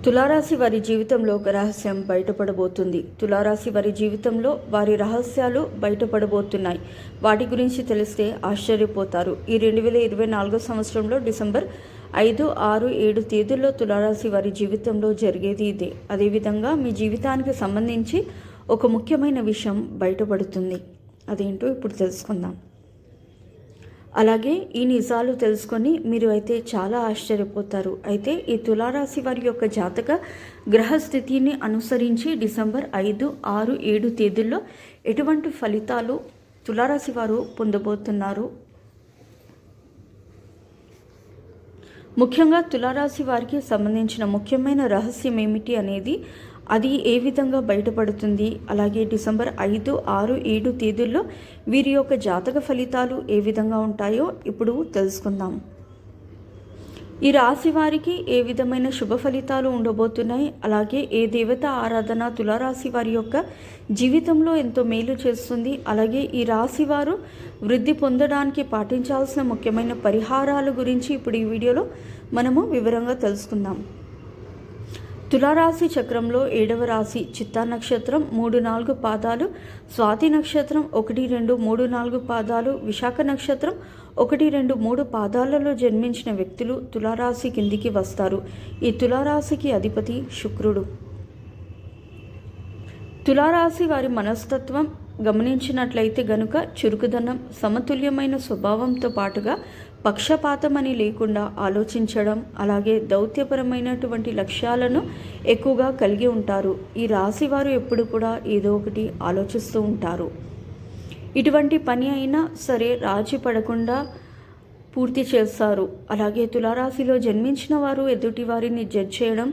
తులారాశి వారి జీవితంలో ఒక రహస్యం బయటపడబోతుంది. తులారాశి వారి జీవితంలో వారి రహస్యాలు బయటపడబోతున్నాయి. వాటి గురించి తెలిస్తే ఆశ్చర్యపోతారు. ఈ 2024 సంవత్సరంలో డిసెంబర్ 5, 6, 7 తేదీల్లో తులారాశి వారి జీవితంలో జరిగేది ఇదే. అదేవిధంగా మీ జీవితానికి సంబంధించి ఒక ముఖ్యమైన విషయం బయటపడుతుంది. అదేంటో ఇప్పుడు తెలుసుకుందాం. అలాగే ఈ నిజాలు తెలుసుకొని మీరు అయితే చాలా ఆశ్చర్యపోతారు. అయితే ఈ తులారాశి వారి యొక్క జాతక గ్రహస్థితిని అనుసరించి డిసెంబర్ 5, 6, 7 తేదీల్లో ఎటువంటి ఫలితాలు తులారాశి వారు పొందబోతున్నారు, ముఖ్యంగా తులారాశి వారికి సంబంధించిన ముఖ్యమైన రహస్యం ఏమిటి అనేది, అది ఏ విధంగా బయటపడుతుంది, అలాగే డిసెంబర్ 5, 6, 7 తేదీల్లో వీరి యొక్క జాతక ఫలితాలు ఏ విధంగా ఉంటాయో ఇప్పుడు తెలుసుకుందాం. ఈ రాశి వారికి ఏ విధమైన శుభ ఫలితాలు ఉండబోతున్నాయి, అలాగే ఏ దేవత ఆరాధన తులారాశి వారి యొక్క జీవితంలో ఎంతో మేలు చేస్తుంది, అలాగే ఈ రాశి వారు వృద్ధి పొందడానికి పాటించాల్సిన ముఖ్యమైన పరిహారాల గురించి ఇప్పుడు ఈ వీడియోలో మనము వివరంగా తెలుసుకుందాం. తులారాశి చక్రంలో 7వ రాశి చిత్తా నక్షత్రం 3, 4 పాదాలు, స్వాతి నక్షత్రం 1, 2, 3, 4 పాదాలు, విశాఖ నక్షత్రం 1, 2, 3 పాదాలలో జన్మించిన వ్యక్తులు తులారాశి కిందికి వస్తారు. ఈ తులారాశికి అధిపతి శుక్రుడు. తులారాశి వారి మనస్తత్వం గమనించినట్లయితే గనుక చురుకుదనం, సమతుల్యమైన స్వభావంతో పాటుగా పక్షపాతం అని లేకుండా ఆలోచించడం, అలాగే దౌత్యపరమైనటువంటి లక్ష్యాలను ఎక్కువగా కలిగి ఉంటారు. ఈ రాశి వారు ఎప్పుడు కూడా ఏదో ఒకటి ఆలోచిస్తూ ఉంటారు. ఇటువంటి పని అయినా సరే రాజీ పడకుండా పూర్తి చేస్తారు. అలాగే తులారాశిలో జన్మించిన వారు ఎదుటి వారిని జడ్జ్ చేయడం,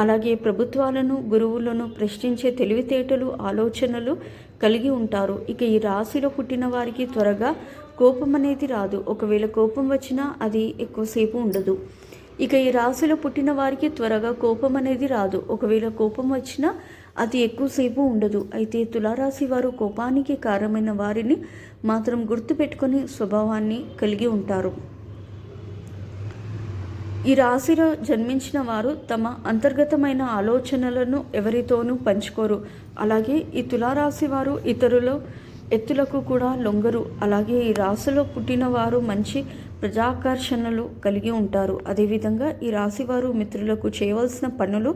అలాగే ప్రభుత్వాలను, గురువులను ప్రశ్నించే తెలివితేటలు, ఆలోచనలు కలిగి ఉంటారు. ఇక ఈ రాశిలో పుట్టిన వారికి త్వరగా కోపం అనేది రాదు. ఒకవేళ కోపం వచ్చినా అది ఎక్కువసేపు ఉండదు. ఇక ఈ రాశిలో పుట్టిన వారికి త్వరగా కోపం అనేది రాదు. ఒకవేళ కోపం వచ్చినా అది ఎక్కువసేపు ఉండదు. అయితే తులారాశి వారు కోపానికి కారణమైన వారిని మాత్రం గుర్తుపెట్టుకొని స్వభావాన్ని కలిగి ఉంటారు. ఈ రాశిలో జన్మించిన వారు తమ అంతర్గతమైన ఆలోచనలను ఎవరితోనూ పంచుకోరు. అలాగే ఈ తులారాశి వారు ఇతరుల ఎత్తులకు కూడా లొంగరు. అలాగే ఈ రాశిలో పుట్టిన వారు మంచి ప్రజాకర్షణలు కలిగి ఉంటారు. అదేవిధంగా ఈ రాశి వారు మిత్రులకు చేయవలసిన పనులు,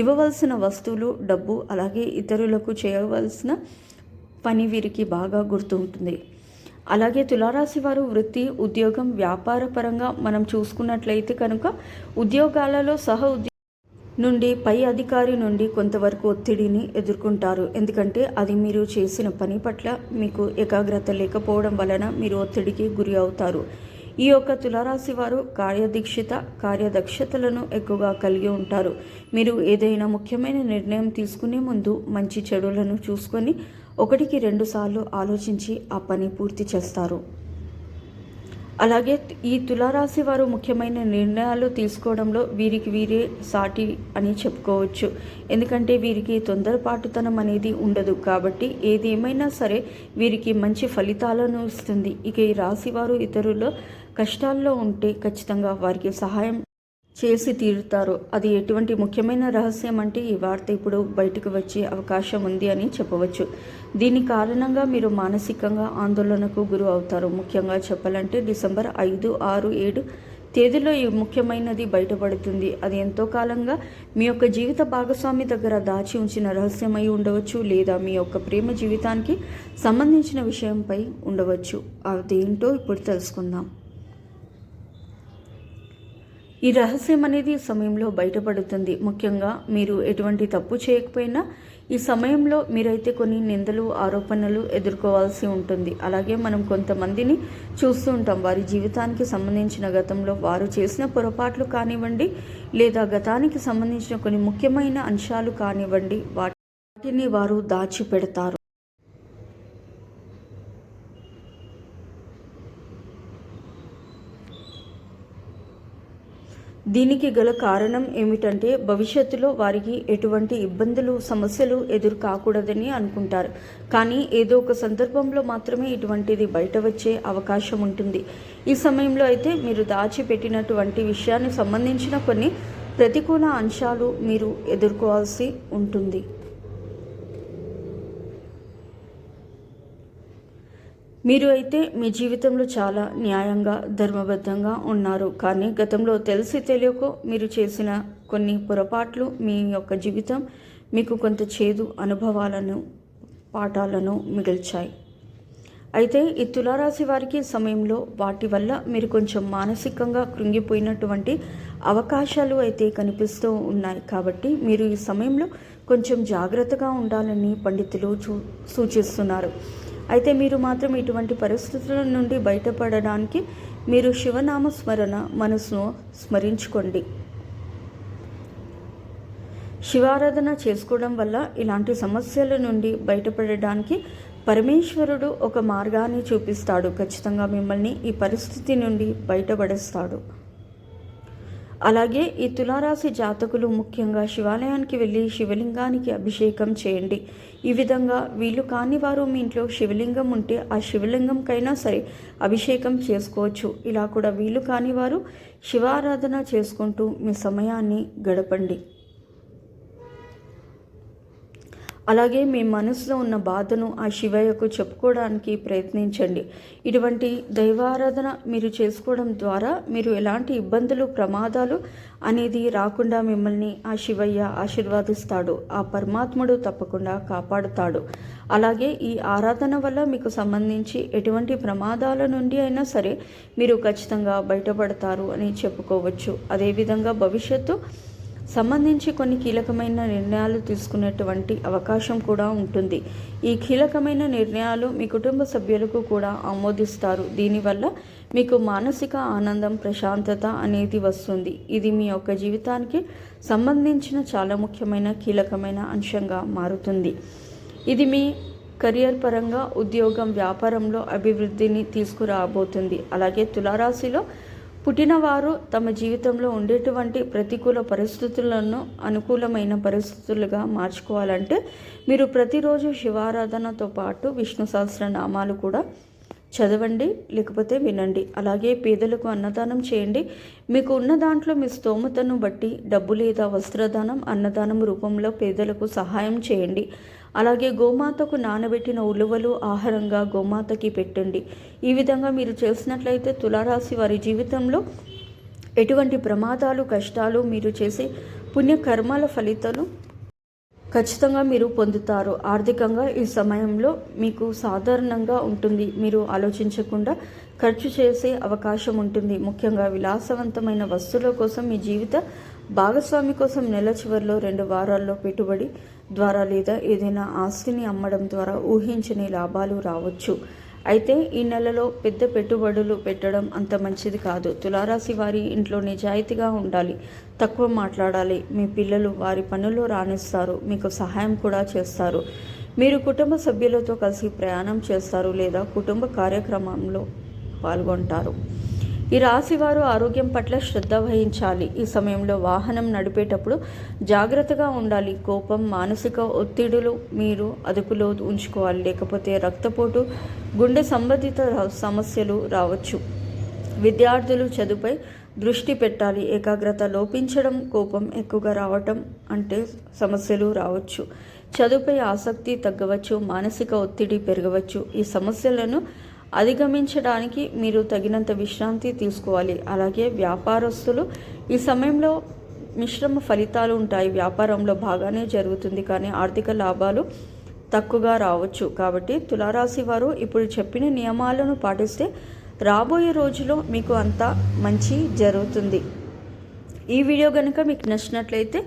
ఇవ్వవలసిన వస్తువులు, డబ్బు, అలాగే ఇతరులకు చేయవలసిన పని వీరికి బాగా గుర్తు ఉంటుంది. అలాగే తులారాశి వారు వృత్తి, ఉద్యోగం, వ్యాపార పరంగా మనం చూసుకున్నట్లయితే కనుక ఉద్యోగాలలో నుండి పై అధికారి నుండి కొంతవరకు ఒత్తిడిని ఎదుర్కొంటారు. ఎందుకంటే అది మీరు చేసిన పని పట్ల మీకు ఏకాగ్రత లేకపోవడం వలన మీరు ఒత్తిడికి గురి అవుతారు. ఈ యొక్క తులారాశి వారు కార్యదక్షతలను ఎక్కువగా కలిగి ఉంటారు. మీరు ఏదైనా ముఖ్యమైన నిర్ణయం తీసుకునే ముందు మంచి చెడులను చూసుకొని 1కి 2 సార్లు ఆలోచించి ఆ పని పూర్తి చేస్తారు. అలాగే ఈ తులారాశి వారు ముఖ్యమైన నిర్ణయాలు తీసుకోవడంలో వీరికి వీరే సాటి అని చెప్పుకోవచ్చు. ఎందుకంటే వీరికి తొందరపాటుతనం అనేది ఉండదు. కాబట్టి ఏది ఏమైనా సరే వీరికి మంచి ఫలితాలను ఇస్తుంది. ఇక ఈ రాశి వారు ఇతరుల కష్టాల్లో ఉంటే ఖచ్చితంగా వారికి సహాయం చేసి తీరుతారు. అది ఎటువంటి ముఖ్యమైన రహస్యం అంటే ఈ వార్త ఇప్పుడు బయటకు వచ్చే అవకాశం ఉంది అని చెప్పవచ్చు. దీని కారణంగా మీరు మానసికంగా ఆందోళనకు గురి అవుతారు. ముఖ్యంగా చెప్పాలంటే డిసెంబర్ 5, 6, 7 తేదీలో ఈ ముఖ్యమైనది బయటపడుతుంది. అది ఎంతో కాలంగా మీ యొక్క జీవిత భాగస్వామి దగ్గర దాచి ఉంచిన రహస్యమై ఉండవచ్చు, లేదా మీ యొక్క ప్రేమ జీవితానికి సంబంధించిన విషయంపై ఉండవచ్చు. అదేంటో ఇప్పుడు తెలుసుకుందాం. ఈ రహస్యం అనేది ఈ సమయంలో బయటపడుతుంది. ముఖ్యంగా మీరు ఎటువంటి తప్పు చేయకపోయినా ఈ సమయంలో మీరైతే కొన్ని నిందలు, ఆరోపణలు ఎదుర్కోవాల్సి ఉంటుంది. అలాగే మనం కొంతమందిని చూస్తూ ఉంటాం. వారి జీవితానికి సంబంధించిన గతంలో వారు చేసిన పొరపాట్లు కానివ్వండి, లేదా గతానికి సంబంధించిన కొన్ని ముఖ్యమైన అంశాలు కానివ్వండి, వాటిని వారు దాచిపెడతారు. దీనికి గల కారణం ఏమిటంటే భవిష్యత్తులో వారికి ఎటువంటి ఇబ్బందులు, సమస్యలు ఎదురు కాకూడదని అనుకుంటారు. కానీ ఏదో ఒక సందర్భంలో మాత్రమే ఇటువంటిది బయట వచ్చే అవకాశం ఉంటుంది. ఈ సమయంలో అయితే మీరు దాచిపెట్టినటువంటి విషయానికి సంబంధించిన కొన్ని ప్రతికూల అంశాలు మీరు ఎదుర్కోవాల్సి ఉంటుంది. మీరు అయితే మీ జీవితంలో చాలా న్యాయంగా ధర్మబద్ధంగా ఉన్నారు. కానీ గతంలో తెలిసి తెలియకో మీరు చేసిన కొన్ని పొరపాట్లు మీ యొక్క జీవితం మీకు కొంత చేదు అనుభవాలను పాఠాలను మిగిల్చాయి. అయితే ఈ తులారాశి వారికి సమయంలో వాటి వల్ల మీరు కొంచెం మానసికంగా కృంగిపోయినటువంటి అవకాశాలు అయితే కనిపిస్తూ ఉన్నాయి. కాబట్టి మీరు ఈ సమయంలో కొంచెం జాగ్రత్తగా ఉండాలని పండితులు సూచిస్తున్నారు. అయితే మీరు మాత్రం ఇటువంటి పరిస్థితుల నుండి బయటపడడానికి మీరు శివనామ స్మరణ మనసును స్మరించుకోండి. శివారాధన చేసుకోవడం వల్ల ఇలాంటి సమస్యల నుండి బయటపడడానికి పరమేశ్వరుడు ఒక మార్గాన్ని చూపిస్తాడు. ఖచ్చితంగా మిమ్మల్ని ఈ పరిస్థితి నుండి బయటపడేస్తాడు. అలాగే ఈ తులారాశి జాతకులు ముఖ్యంగా శివాలయానికి వెళ్ళి శివలింగానికి అభిషేకం చేయండి. ఈ విధంగా వీళ్ళు కాని వారు మీ ఇంట్లో శివలింగం ఉంటే ఆ శివలింగంకైనా సరే అభిషేకం చేసుకోవచ్చు. ఇలా కూడా వీళ్ళు కాని వారు శివారాధన చేసుకుంటూ మీ సమయాన్ని గడపండి. అలాగే మీ మనసులో ఉన్న బాధను ఆ శివయ్యకు చెప్పుకోవడానికి ప్రయత్నించండి. ఇటువంటి దైవారాధన మీరు చేసుకోవడం ద్వారా మీరు ఎలాంటి ఇబ్బందులు ప్రమాదాలు అనేది రాకుండా మిమ్మల్ని ఆ శివయ్య ఆశీర్వాదిస్తాడు. ఆ పరమాత్ముడు తప్పకుండా కాపాడుతాడు. అలాగే ఈ ఆరాధన వల్ల మీకు సంబంధించి ఎటువంటి ప్రమాదాల నుండి అయినా సరే మీరు ఖచ్చితంగా బయటపడతారు అని చెప్పుకోవచ్చు. అదేవిధంగా భవిష్యత్తు సంబంధించి కొన్ని కీలకమైన నిర్ణయాలు తీసుకునేటువంటి అవకాశం కూడా ఉంటుంది. ఈ కీలకమైన నిర్ణయాలు మీ కుటుంబ సభ్యులకు కూడా ఆమోదిస్తారు. దీనివల్ల మీకు మానసిక ఆనందం ప్రశాంతత అనేది వస్తుంది. ఇది మీ యొక్క జీవితానికి సంబంధించిన చాలా ముఖ్యమైన కీలకమైన అంశంగా మారుతుంది. ఇది మీ కెరియర్ పరంగా ఉద్యోగం వ్యాపారంలో అభివృద్ధిని తీసుకురాబోతుంది. అలాగే తులారాశిలో పుట్టినవారు తమ జీవితంలో ఉండేటువంటి ప్రతికూల పరిస్థితులను అనుకూలమైన పరిస్థితులుగా మార్చుకోవాలంటే మీరు ప్రతిరోజు శివారాధనతో పాటు విష్ణు సహస్రనామాలు కూడా చదవండి, లేకపోతే వినండి. అలాగే పేదలకు అన్నదానం చేయండి. మీకు ఉన్న దాంట్లో మీ స్తోమతను బట్టి డబ్బు లేదా వస్త్రదానం అన్నదానం రూపంలో పేదలకు సహాయం చేయండి. అలాగే గోమాతకు నానబెట్టిన ఉలువలు ఆహారంగా గోమాతకి పెట్టండి. ఈ విధంగా మీరు చేసినట్లయితే తులారాశి వారి జీవితంలో ఎటువంటి ప్రమాదాలు కష్టాలు మీరు చేసే పుణ్యకర్మల ఫలితాలు ఖచ్చితంగా మీరు పొందుతారు. ఆర్థికంగా ఈ సమయంలో మీకు సాధారణంగా ఉంటుంది. మీరు ఆలోచించకుండా ఖర్చు చేసే అవకాశం ఉంటుంది. ముఖ్యంగా విలాసవంతమైన వస్తువుల కోసం మీ జీవిత భాగస్వామి కోసం నెల చివరిలో 2 వారాల్లో పెట్టుబడి ద్వారా లేదా ఏదైనా ఆస్తిని అమ్మడం ద్వారా ఊహించని లాభాలు రావచ్చు. అయితే ఈ నెలలో పెద్ద పెట్టుబడులు పెట్టడం అంత మంచిది కాదు. తులారాశి వారి ఇంట్లో నిజాయితీగా ఉండాలి, తక్కువ మాట్లాడాలి. మీ పిల్లలు వారి పనుల్లో రాణిస్తారు, మీకు సహాయం కూడా చేస్తారు. మీరు కుటుంబ సభ్యులతో కలిసి ప్రయాణం చేస్తారు లేదా కుటుంబ కార్యక్రమంలో పాల్గొంటారు. ఈ రాశి వారు ఆరోగ్యం పట్ల శ్రద్ధ వహించాలి. ఈ సమయంలో వాహనం నడిపేటప్పుడు జాగ్రత్తగా ఉండాలి. కోపం, మానసిక ఒత్తిడులు మీరు అదుపులో ఉంచుకోవాలి, లేకపోతే రక్తపోటు, గుండె సంబంధిత సమస్యలు రావచ్చు. విద్యార్థులు చదువుపై దృష్టి పెట్టాలి. ఏకాగ్రత లోపించడం, కోపం ఎక్కువగా రావటం అంటే సమస్యలు రావచ్చు. చదువుపై ఆసక్తి తగ్గవచ్చు, మానసిక ఒత్తిడి పెరగవచ్చు. ఈ సమస్యలను అధిగమించడానికి మీరు తగినంత విశ్రాంతి తీసుకోవాలి. అలాగే వ్యాపారస్తులు ఈ సమయంలో మిశ్రమ ఫలితాలు ఉంటాయి. వ్యాపారంలో బాగానే జరుగుతుంది, కానీ ఆర్థిక లాభాలు తక్కువగా రావచ్చు. కాబట్టి తులారాశి వారు ఇప్పుడు చెప్పిన నియమాలను పాటిస్తే రాబోయే రోజుల్లో మీకు అంతా మంచి జరుగుతుంది. ఈ వీడియో కనుక మీకు నచ్చినట్లయితే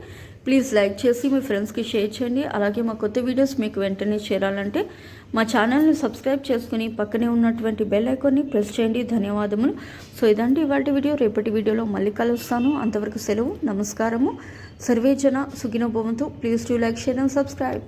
ప్లీజ్ లైక్ చేసి మీ ఫ్రెండ్స్కి షేర్ చేయండి. అలాగే మా కొత్త వీడియోస్ మీకు వెంటనే చేరాలంటే మా ఛానల్ని సబ్స్క్రైబ్ చేసుకుని పక్కనే ఉన్నటువంటి బెల్ ఐకాన్ని ప్రెస్ చేయండి. ధన్యవాదములు. సో ఇదండి ఇవాళ వీడియో. రేపటి వీడియోలో మళ్ళీ కలుస్తాను. అంతవరకు సెలవు. నమస్కారము. సర్వే జన సుఖినో భవంతు. Please do like, share and subscribe.